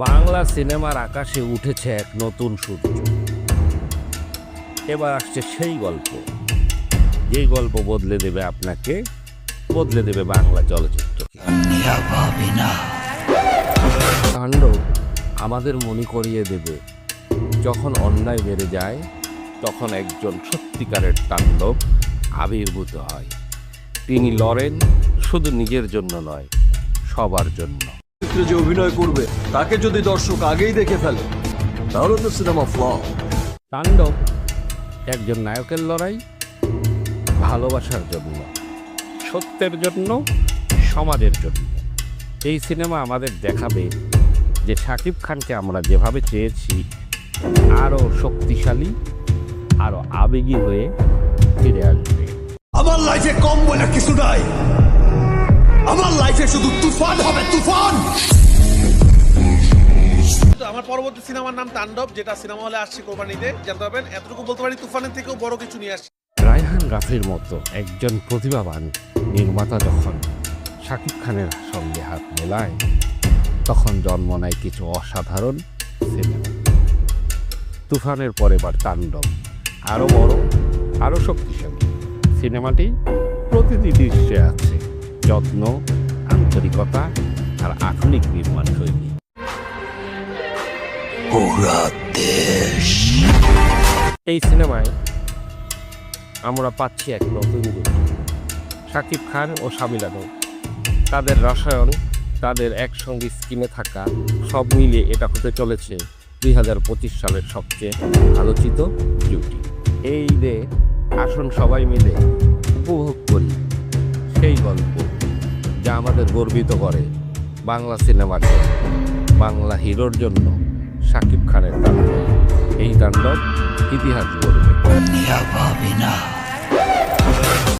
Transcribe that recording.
বাংলা সিনেমার আকাশে উঠেছে এক নতুন সূর্য। এবার আসছে সেই গল্প, যেই গল্প বদলে দেবে আপনাকে, বদলে দেবে বাংলা চলচ্চিত্রকে। তাণ্ডব আমাদের মনে করিয়ে দেবে, যখন অন্যায় বেড়ে যায় তখন একজন সত্যিকারের তাণ্ডব আবির্ভূত হয়। তিনি লড়েন শুধু নিজের জন্য নয়, সবার জন্য। যে অভিনয় করবে তাকে যদি দর্শক আগেই দেখে ফেলে তাহলে তো সিনেমা ফ্লপ। তাণ্ডব একজন নায়কের লড়াই, ভালোবাসার জন্য, সত্যের জন্য, সমাজের জন্য। এই সিনেমা আমাদের দেখাবে যে শাকিব খানকে আমরা যেভাবে চেয়েছি আরও শক্তিশালী, আরও আবেগী হয়ে ফিরে আসবে। আমার লাইফে কম বলে কিছু নাই, আমার লাইফে শুধু তুফান হবে, তুফান। আমার পরবর্তী সিনেমার নাম তাণ্ডব, যেটা সিনেমা হলে আসছে কোরবানিতে। জানতে পারবেন, এতটুকু বলতে পারি তুফানের থেকেও বড় কিছু নিয়ে আসছে। রায়হান রাফির মতো একজন প্রতিভাবান নির্মাতা যখন শাকিব খানের সঙ্গে হাত মেলায়, তখন জন্ম নেয় কিছু অসাধারণ সিনেমা। তুফানের পর এবার তাণ্ডব আরও বড়, আরও শক্তিশালী। সিনেমাটি প্রতিটি দৃশ্যে আছে যত্ন, আন্তরিকতা আর আধুনিক নির্মাণ শৈলী। এই সিনেমায় আমরা পাচ্ছি এক নতুন যুগ। শাকিব খান ও শামিলা নূর, তাদের রসায়ন, তাদের একসঙ্গে স্ক্রিনে থাকা, সব মিলিয়ে এটা হতে চলেছে 2025 সালের সবচেয়ে আলোচিত জুটি। এই ঈদে আসুন সবাই মিলে উপভোগ করি সেই গল্প যা আমাদের গর্বিত করে বাংলা সিনেমার জন্য, বাংলা হিরোর জন্য শাকিব খানের তাণ্ডব। এই তাণ্ডব ইতিহাস গড়বে।